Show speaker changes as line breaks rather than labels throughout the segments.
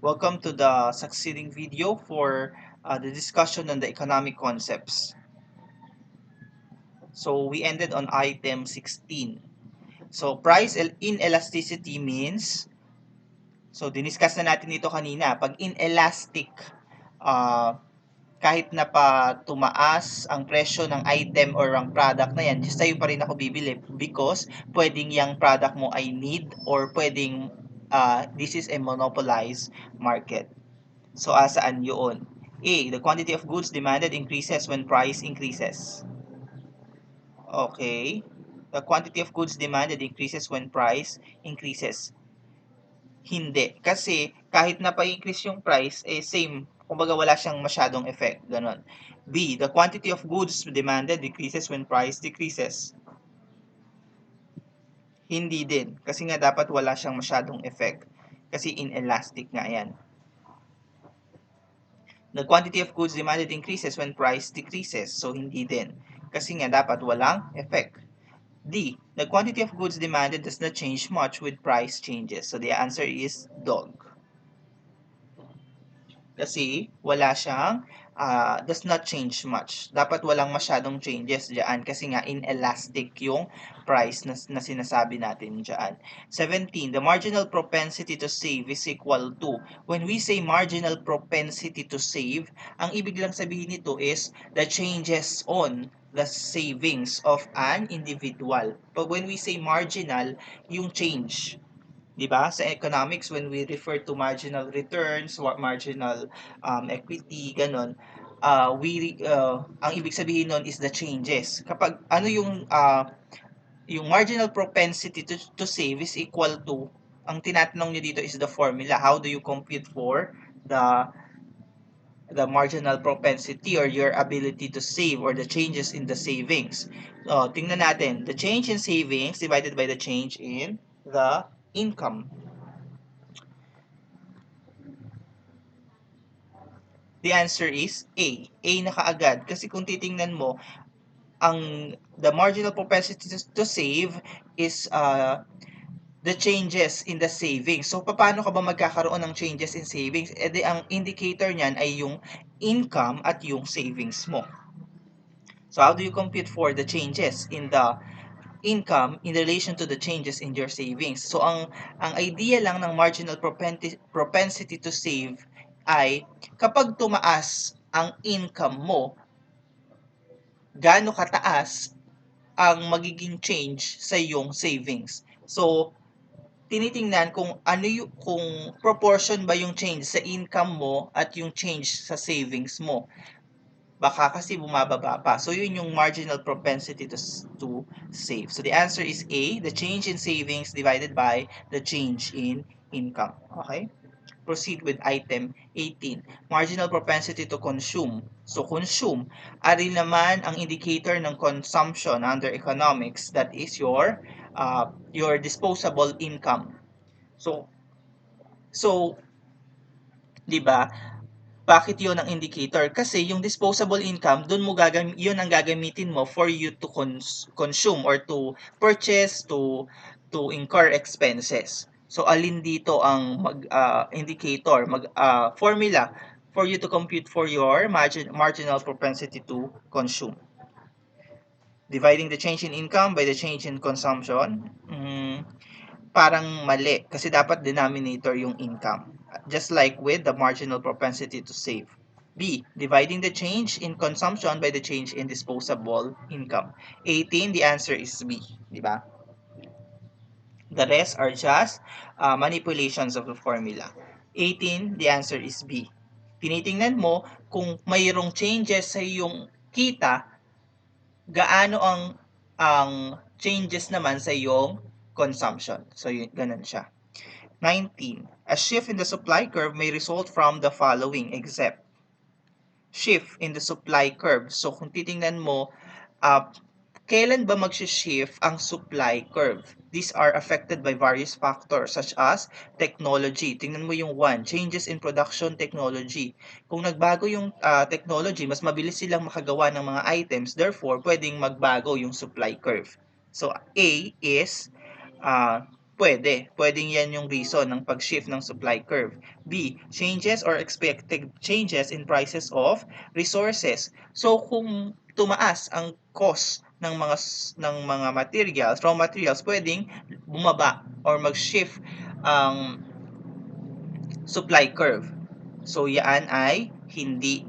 Welcome to the succeeding video for the discussion on the economic concepts. So we ended on item 16. So price inelasticity means, so diniscuss na natin ito kanina, pag inelastic, uh, kahit na pa tumaas ang presyo ng item or ang product na yan, just sa'yo pa rin ako bibili because pwedeng yung product mo ay need or pwedeng this is a monopolized market. So, saan yun? A. The quantity of goods demanded increases when price increases. Okay. The quantity of goods demanded increases when price increases. Hindi. Kasi, kahit na pa-increase yung price, same. Kumbaga, wala siyang masyadong effect. Ganon. B. The quantity of goods demanded decreases when price decreases. Hindi din. Kasi nga, dapat wala siyang masyadong effect. Kasi inelastic nga yan. The quantity of goods demanded increases when price decreases. So, hindi din. Kasi nga, dapat walang effect. D. The quantity of goods demanded does not change much with price changes. So, the answer is dog. Kasi wala siyang does not change much. Dapat walang masyadong changes dyan kasi nga inelastic yung price na sinasabi natin dyan. 17. The marginal propensity to save is equal to. When we say marginal propensity to save, ang ibig lang sabihin nito is the changes on the savings of an individual. But when we say marginal, yung change. Diba? Sa economics, when we refer to marginal returns, marginal equity, ganon, ang ibig sabihin nun is the changes. Kapag ano yung marginal propensity to save is equal to, ang tinatanong nyo dito is the formula. How do you compute for the marginal propensity or your ability to save or the changes in the savings? So, tingnan natin. The change in savings divided by the change in the income. The answer is A. A na kaagad. Kasi kung titingnan mo, the marginal propensity to save is the changes in the savings. So, paano ka ba magkakaroon ng changes in savings? E di, ang indicator niyan ay yung income at yung savings mo. So, how do you compute for the changes in the income in relation to the changes in your savings? So, ang idea lang ng marginal propensity to save ay kapag tumaas ang income mo, gaano kataas ang magiging change sa iyong savings. So, tinitingnan kung ano yung kung proportion ba yung change sa income mo at yung change sa savings mo. Baka kasi bumababa pa. So, yun yung marginal propensity to save. So, the answer is A, the change in savings divided by the change in income. Okay? Proceed with item 18. Marginal propensity to consume. So, consume. Ari naman ang indicator ng consumption under economics. That is your disposable income. So, di ba? Bakit yun ang indicator? Kasi yung disposable income, yun ang gagamitin mo for you to consume or to purchase, to incur expenses. So, alin dito ang indicator, formula for you to compute for your marginal propensity to consume? Dividing the change in income by the change in consumption, parang mali kasi dapat denominator yung income. Just like with the marginal propensity to save. B. Dividing the change in consumption by the change in disposable income. 18, the answer is B. Diba? The rest are just manipulations of the formula. 18, the answer is B. Tinitingnan mo kung mayroong changes sa iyong kita, gaano ang changes naman sa iyong consumption. So, ganun siya. 19. A shift in the supply curve may result from the following except. Shift in the supply curve. So, kung titingnan mo, kailan ba mag-shift ang supply curve? These are affected by various factors such as technology. Tingnan mo yung 1, changes in production technology. Kung nagbago yung technology, mas mabilis silang makagawa ng mga items. Therefore, pwedeng magbago yung supply curve. So, A is Pwedeng yan yung reason ng pag-shift ng supply curve. B, changes or expected changes in prices of resources. So kung tumaas ang cost ng mga materials, raw materials, pwedeng bumaba or mag-shift ang supply curve. So yan ay hindi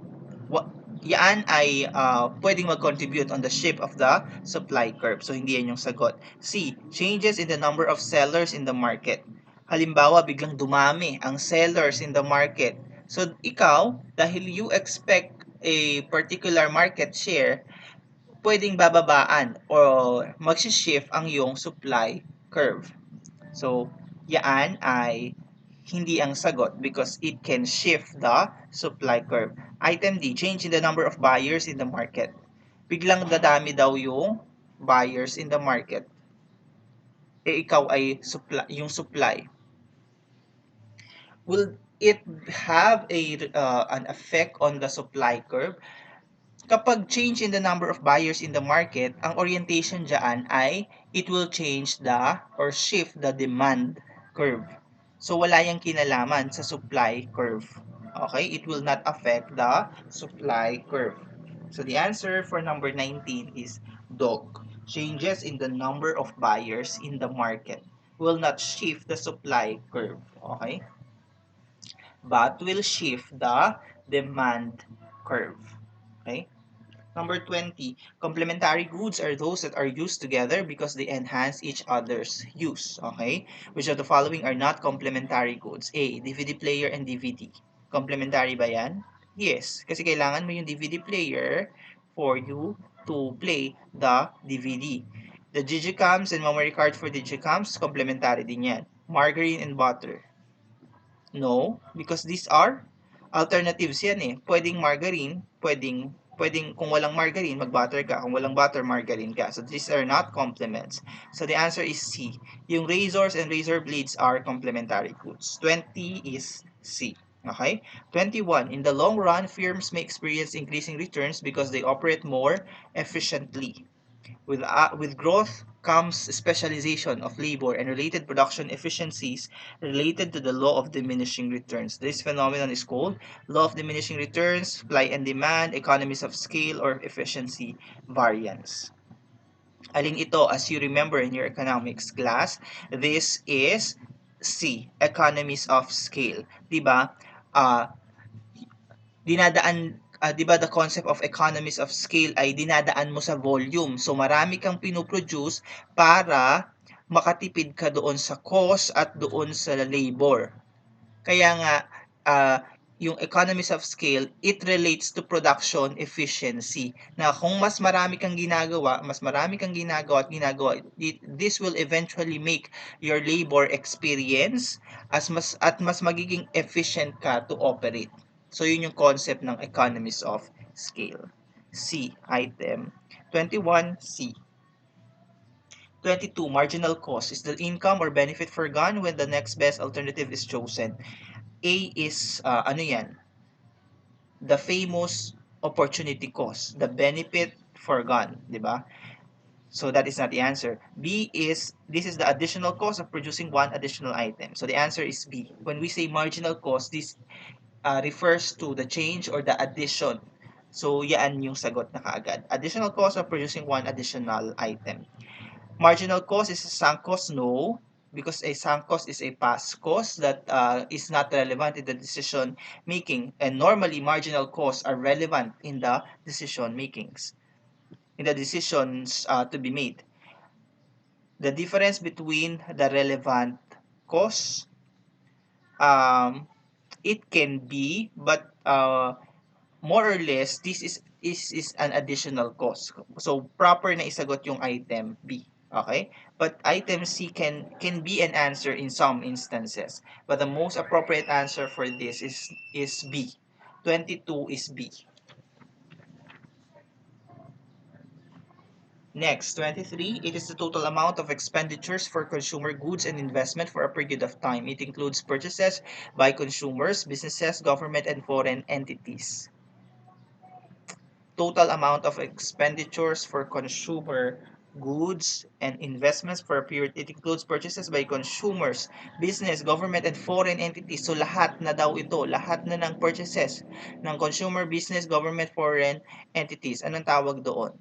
yan ay pwedeng mag-contribute on the shift of the supply curve. So hindi yan yung sagot. C, changes in the number of sellers in the market. Halimbawa, biglang dumami ang sellers in the market. So ikaw, dahil you expect a particular market share, pwedeng bababaan or mag-shift ang iyong supply curve. So, yan ay hindi ang sagot because it can shift the supply curve. Item D, change in the number of buyers in the market. Biglang dadami daw yung buyers in the market. Ikaw ay yung supply. Will it have an effect on the supply curve? Kapag change in the number of buyers in the market, ang orientation dyan ay it will change or shift the demand curve. So wala yang kinalaman sa supply curve. Okay? It will not affect the supply curve. So the answer for number 19 is dog. Changes in the number of buyers in the market will not shift the supply curve. Okay? But will shift the demand curve. Okay? Number 20, complementary goods are those that are used together because they enhance each other's use. Okay? Which of the following are not complementary goods? A, DVD player and DVD. Complementary ba yan? Yes. Kasi kailangan mo yung DVD player for you to play the DVD. The digicams and memory card for digicams, complementary din yan. Margarine and butter. No, because these are alternatives yan eh. Pwedeng margarine, pwedeng kung walang margarine, mag-butter ka. Kung walang butter, margarine ka. So these are not complements. So the answer is C. Yung razors and razor blades are complementary goods. 20 is C. Okay? 21. In the long run, firms may experience increasing returns because they operate more efficiently. With growth comes specialization of labor and related production efficiencies related to the law of diminishing returns. This phenomenon is called law of diminishing returns, supply and demand, economies of scale, or efficiency variance. Alin ito, as you remember in your economics class, this is C, economies of scale. Diba? Dinadaan 'Di ba the concept of economies of scale ay dinadaan mo sa volume. So marami kang pinoproduce para makatipid ka doon sa cost at doon sa labor. Kaya nga yung economies of scale, it relates to production efficiency. Na kung mas marami kang ginagawa at ginagawa, this will eventually make your labor experience mas magiging efficient ka to operate. So yun yung concept ng economies of scale. C, item 21C. 22, marginal cost is the income or benefit forgone when the next best alternative is chosen. A is, the famous opportunity cost, the benefit forgone, di ba? So that is not the answer. This is the additional cost of producing one additional item. So the answer is B. When we say marginal cost, this refers to the change or the addition. So yan yung sagot na kaagad. Additional cost of producing one additional item. Marginal cost is a sunk cost? No, because a sunk cost is a past cost that is not relevant in the decision making, and normally marginal costs are relevant in the decision makings, in the decisions to be made. The difference between the relevant costs, it can be, but more or less, this is an additional cost. So proper na isagot yung item B. Okay? But item C can be an answer in some instances. But the most appropriate answer for this is B. 22 is B. Next, 23, it is the total amount of expenditures for consumer goods and investment for a period of time. It includes purchases by consumers, businesses, government, and foreign entities. Total amount of expenditures for consumer goods, and investments for a period. It includes purchases by consumers, business, government, and foreign entities. So lahat na daw ito, lahat na ng purchases ng consumer, business, government, foreign entities. Anong tawag doon?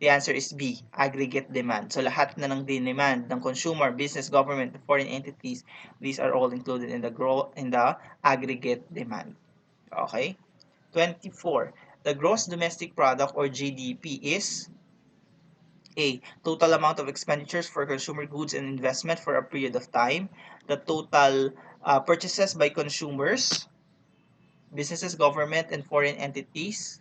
The answer is B, aggregate demand. So lahat na ng demand ng consumer, business, government, foreign entities, these are all included in the aggregate demand. Okay? 24. The gross domestic product or GDP is A. Total amount of expenditures for consumer goods and investment for a period of time. The total purchases by consumers, businesses, government, and foreign entities.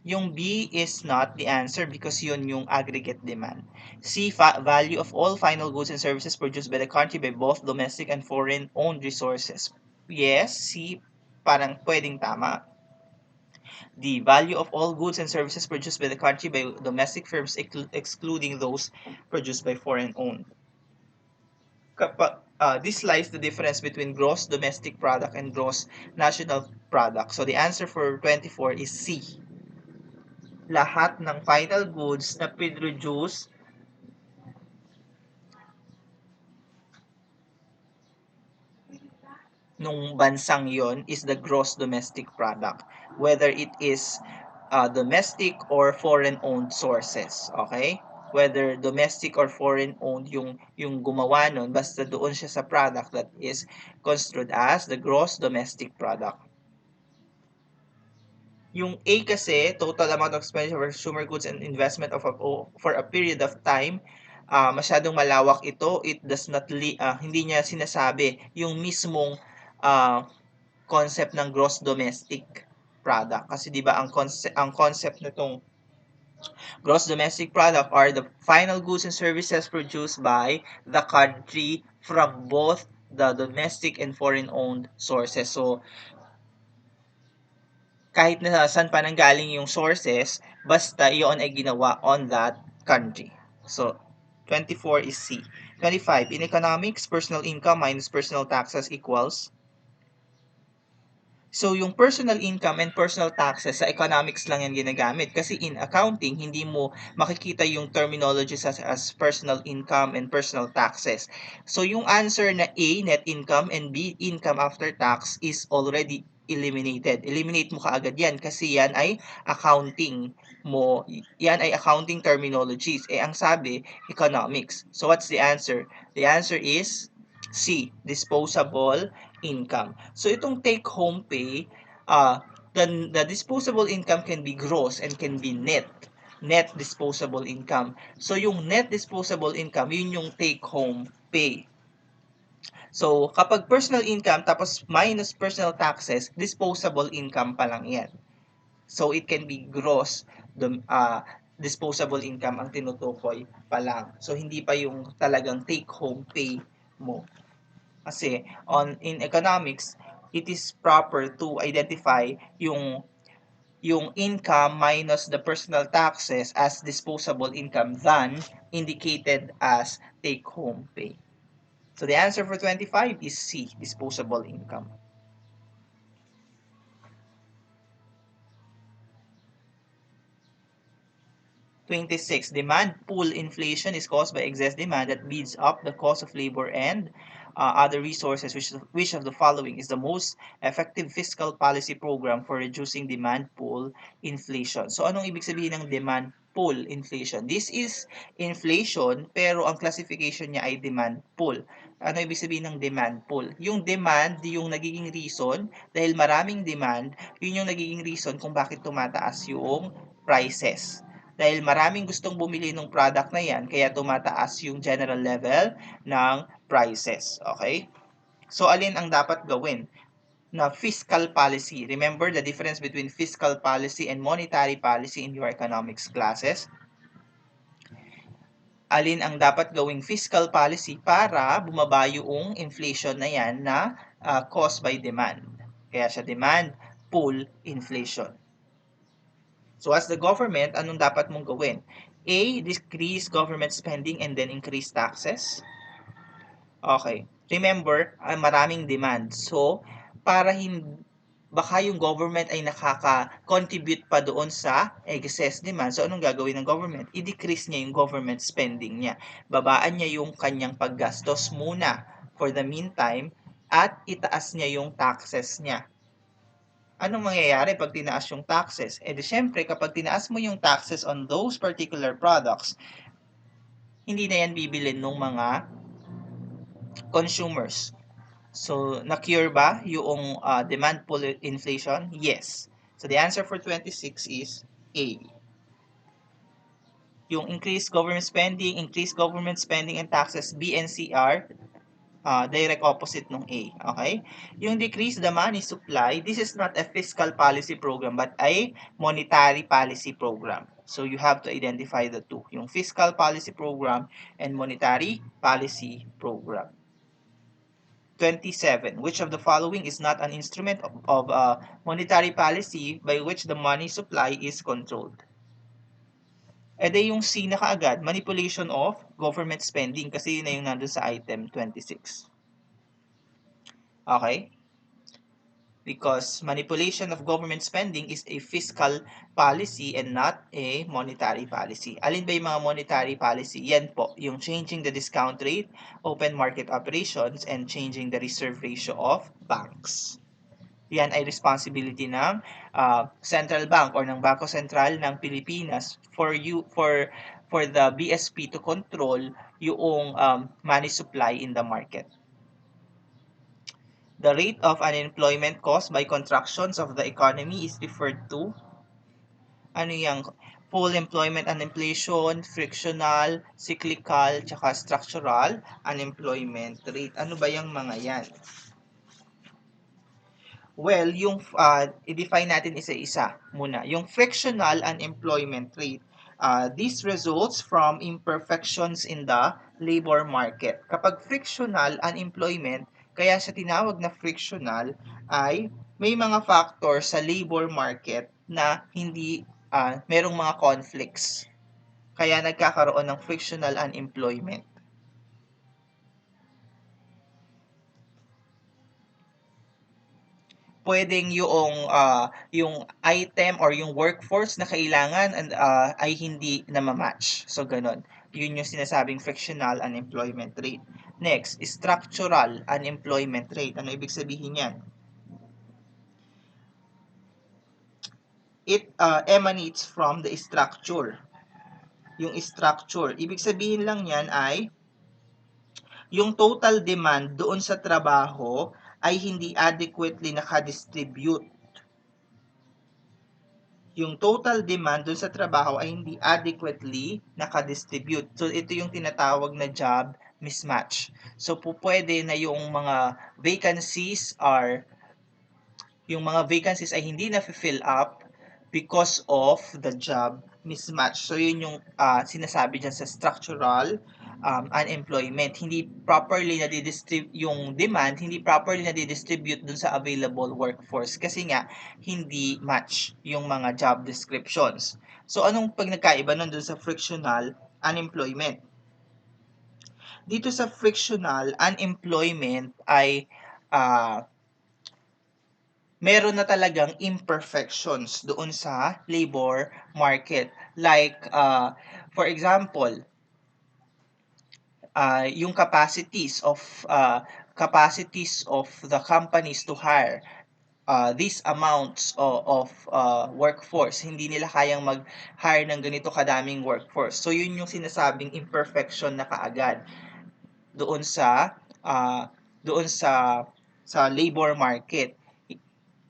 Yung B is not the answer because yun yung aggregate demand. C. Value of all final goods and services produced by the country by both domestic and foreign owned resources. Yes, C. Parang pwedeng tama. The value of all goods and services produced by the country by domestic firms excluding those produced by foreign owned. This lies the difference between gross domestic product and gross national product. So the answer for 24 is C. Lahat ng final goods na produce nung bansang yon is the gross domestic product, whether it is domestic or foreign owned sources. Okay, whether domestic or foreign owned yung gumawa nun, basta doon siya sa product that is construed as the gross domestic product. Yung A kasi, total amount of expenditure for consumer goods and investment for a period of time, masyadong malawak ito. It does not, hindi niya sinasabi yung mismong concept ng gross domestic product. Kasi di ba ang concept nitong gross domestic product are the final goods and services produced by the country from both the domestic and foreign owned sources. So, kahit na saan pa nanggaling yung sources, basta iyon ay ginawa on that country. So, 24 is C. 25. In economics, personal income minus personal taxes equals. So, yung personal income and personal taxes sa economics lang yan ginagamit. Kasi in accounting, hindi mo makikita yung terminologies as personal income and personal taxes. So, yung answer na A, net income, and B, income after tax is already eliminated. Eliminate mo kaagad yan kasi yan ay accounting mo. Yan ay accounting terminologies. Ang sabi, economics. So, what's the answer? The answer is C, disposable income. So itong take-home pay, the disposable income can be gross and can be net disposable income. So yung net disposable income, yun yung take-home pay. So kapag personal income tapos minus personal taxes, disposable income pa lang yan. So it can be gross disposable income ang tinutukoy pa lang. So hindi pa yung talagang take-home pay mo. Kasi in economics, it is proper to identify yung income minus the personal taxes as disposable income than indicated as take-home pay. So the answer for 25 is C, disposable income. 26. Demand pool inflation is caused by excess demand that bids up the cost of labor and other resources. Which of the following is the most effective fiscal policy program for reducing demand pool inflation? So anong ibig sabihin ng demand pool inflation? This is inflation pero ang classification niya ay demand pool. Ano ibig sabihin ng demand pool? Yung demand, yung nagiging reason, dahil maraming demand, yun yung nagiging reason kung bakit tumataas yung prices. Dahil maraming gustong bumili ng product na yan, kaya tumataas yung general level ng prices. Okay? So, alin ang dapat gawin? Na fiscal policy. Remember the difference between fiscal policy and monetary policy in your economics classes? Alin ang dapat gawing fiscal policy para bumaba yung inflation na yan na caused by demand. Kaya siya demand pull inflation. So as the government, anong dapat mong gawin? A, decrease government spending and then increase taxes. Okay. Remember, maraming demand. So, baka yung government ay nakaka-contribute pa doon sa excess demand. So, anong gagawin ng government? I-decrease niya yung government spending niya. Babaan niya yung kanyang paggastos muna for the meantime at itaas niya yung taxes niya. Anong mangyayari pag tinaas yung taxes? Eh di syempre, kapag tinaas mo yung taxes on those particular products, hindi na yan bibilin ng mga consumers. So, na-cure ba yung demand pull inflation? Yes. So, the answer for 26 is A. Yung increased government spending and taxes, B and C are direct opposite ng A. Okay? Yung decrease the money supply, this is not a fiscal policy program but a monetary policy program. So, you have to identify the two. Yung fiscal policy program and monetary policy program. 27. Which of the following is not an instrument of monetary policy by which the money supply is controlled? E de yung C na kaagad, manipulation of government spending kasi yun na yung nandun sa item 26. Okay? Because manipulation of government spending is a fiscal policy and not a monetary policy. Alin ba yung mga monetary policy? Yan po, yung changing the discount rate, open market operations, and changing the reserve ratio of banks. Yan ay responsibility ng Central Bank or ng Bangko Sentral ng Pilipinas for the BSP to control yung money supply in the market. The rate of unemployment caused by contractions of the economy is referred to ano yung full employment and inflation, frictional, cyclical, tsaka structural unemployment rate. Ano ba yung mga yan? Well, yung i-define natin isa-isa muna. Yung frictional unemployment rate, this results from imperfections in the labor market. Kapag frictional unemployment, kaya siya tinawag na frictional, ay may mga factors sa labor market na hindi merong mga conflicts. Kaya nagkakaroon ng frictional unemployment. Pwedeng yung item or yung workforce na kailangan ay hindi na ma-match. So, ganun. Yun yung sinasabing frictional unemployment rate. Next, structural unemployment rate. Ano ibig sabihin yan? It emanates from the structure. Yung structure. Ibig sabihin lang yan ay yung total demand doon sa trabaho ay hindi adequately nakadistribute. Yung total demand doon sa trabaho ay hindi adequately nakadistribute. So, ito yung tinatawag na job mismatch. So, pwede na yung mga vacancies ay hindi na-fill up because of the job mismatch. So, yun yung sinasabi dyan sa structural unemployment. Hindi properly yung demand, hindi properly nadidistribute dun sa available workforce kasi nga, hindi match yung mga job descriptions. So, anong pag nagkaiba nun dun sa frictional unemployment? Dito sa frictional unemployment ay meron na talagang imperfections doon sa labor market. Like, for example, yung capacities of the companies to hire these amounts of workforce. Hindi nila kayang mag-hire ng ganito kadaming workforce. So, yun yung sinasabing imperfection na kaagad doon sa labor market.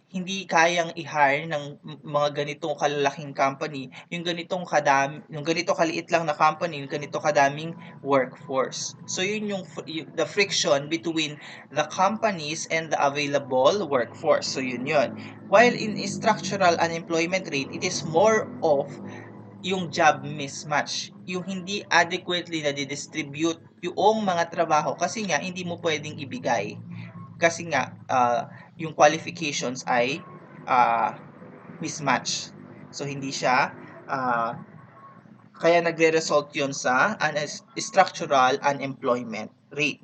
Hindi kayang i-hire ng mga ganitong kalalaking company, yung ganito kaliit lang na company, yung ganito kadaming workforce. So yun yung the friction between the companies and the available workforce. So yun. While in structural unemployment rate, it is more of yung job mismatch, yung hindi adequately na distribute yung mga trabaho kasi nga hindi mo pwedeng ibigay. Kasi nga, yung qualifications ay mismatch. So, hindi siya, kaya nagre-result yun sa structural unemployment rate.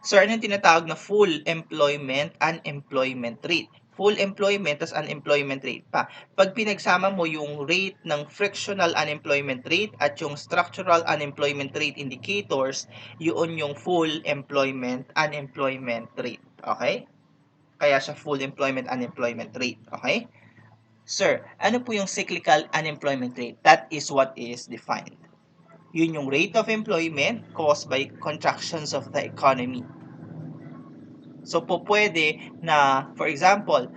So, ano yung tinatawag na full employment unemployment rate? full employment, tas unemployment rate pa. Pag pinagsama mo yung rate ng frictional unemployment rate at yung structural unemployment rate indicators, yun yung full employment unemployment rate. Okay? Kaya siya full employment unemployment rate. Okay? Sir, ano po yung cyclical unemployment rate? That is what is defined. Yun yung rate of employment caused by contractions of the economy. So po pwede na, for example,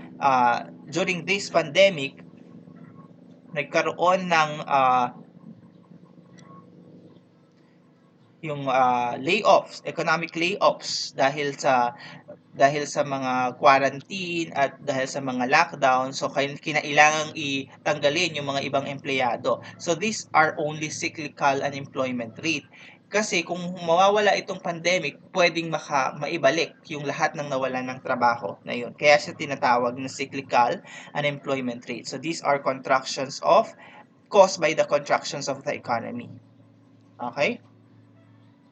during this pandemic, nagkaroon ng yung layoffs, economic layoffs dahil sa mga quarantine at dahil sa mga lockdown, so kinailangang itanggalin yung mga ibang empleyado. So these are only cyclical unemployment rate. Kasi kung mawawala itong pandemic, pwedeng maibalik yung lahat ng nawalan ng trabaho na yun. Kaya siya tinatawag na cyclical unemployment rate. So these are contractions caused by the contractions of the economy. Okay?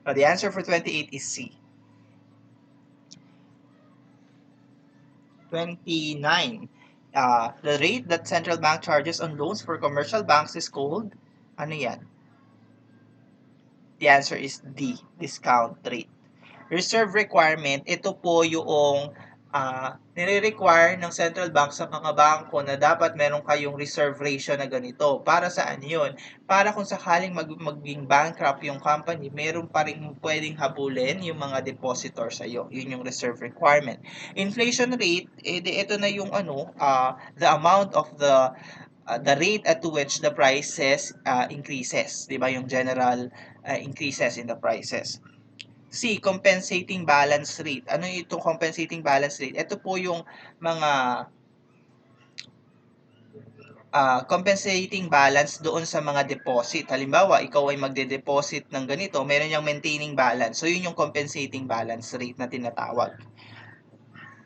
So the answer for 28 is C. 29. The rate that central bank charges on loans for commercial banks is called, ano yan? The answer is D, discount rate. Reserve requirement, ito po yung nire-require ng central bank sa mga bangko na dapat meron kayong reserve ratio na ganito. Para saan yun? Para kung sakaling maging bankrupt yung company, meron pa rin pwedeng habulin yung mga depositor sa iyo. Yun yung reserve requirement. Inflation rate, ito na yung the amount of the rate at which the prices increases, 'di ba? Yung general increases in the prices. C, compensating balance rate. Ano itong compensating balance rate? Ito po yung mga compensating balance doon sa mga deposit. Halimbawa, ikaw ay magde-deposit ng ganito, meron yung maintaining balance. So, yun yung compensating balance rate na tinatawag.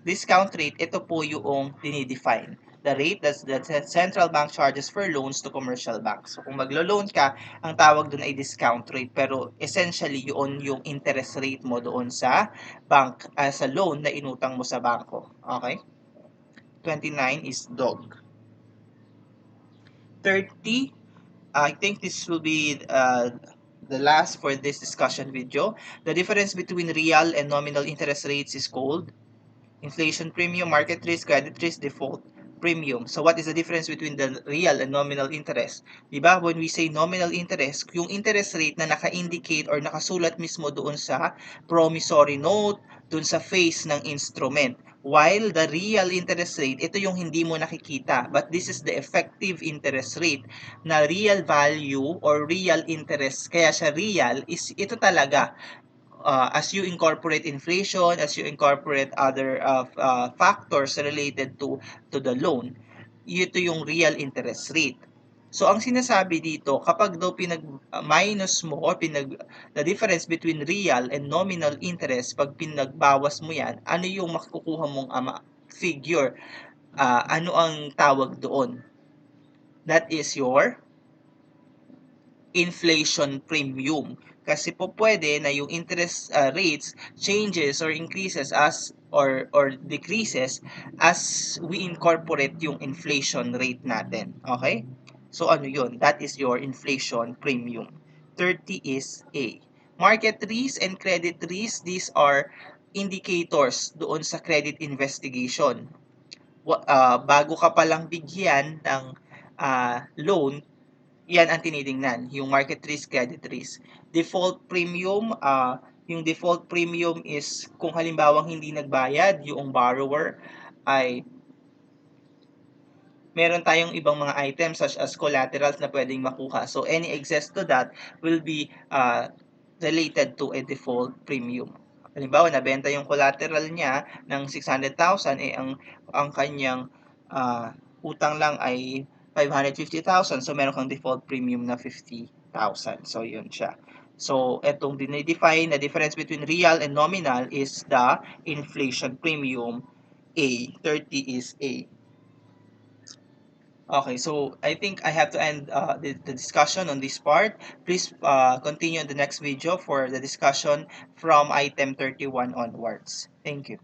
Discount rate, ito po yung dinidefine. The rate that the central bank charges for loans to commercial banks. So, kung maglo-loan ka, ang tawag doon ay discount rate. Pero essentially, yun yung interest rate mo doon sa bank, sa loan na inutang mo sa bangko. Okay? 29 is dog. 30, I think this will be the last for this discussion video. The difference between real and nominal interest rates is called inflation premium, market risk, credit risk, default premium. So what is the difference between the real and nominal interest? Diba? When we say nominal interest, yung interest rate na naka-indicate or nakasulat mismo doon sa promissory note, doon sa face ng instrument. While the real interest rate, ito yung hindi mo nakikita. But this is the effective interest rate na real value or real interest. Kaya siya real is ito talaga. As you incorporate inflation, as you incorporate other factors related to the loan, ito yung real interest rate. So, ang sinasabi dito, kapag daw minus mo or the difference between real and nominal interest, pag pinagbawas mo yan, ano yung makukuha mong figure? Ano ang tawag doon? That is your inflation premium. Kasi po pwede na yung interest rates changes or increases or decreases as we incorporate yung inflation rate natin. Okay? So ano yun? That is your inflation premium. 30 is A. Market risk and credit risk, these are indicators doon sa credit investigation. Bago ka palang bigyan ng loan, yan ang tinitingnan, yung market risk, credit risk. Default premium, yung default premium is kung halimbawang hindi nagbayad yung borrower, ay meron tayong ibang mga items such as collaterals na pwedeng makuha. So any excess to that will be related to a default premium. Halimbawa, nabenta yung collateral niya ng 600,000, ang kanyang utang lang ay 550,000. So meron kang default premium na 50,000. So yun siya. So etong dinidefine na difference between real and nominal is the inflation premium A. 30 is A. Okay, so I think I have to end the discussion on this part. Please continue in the next video for the discussion from item 31 onwards. Thank you.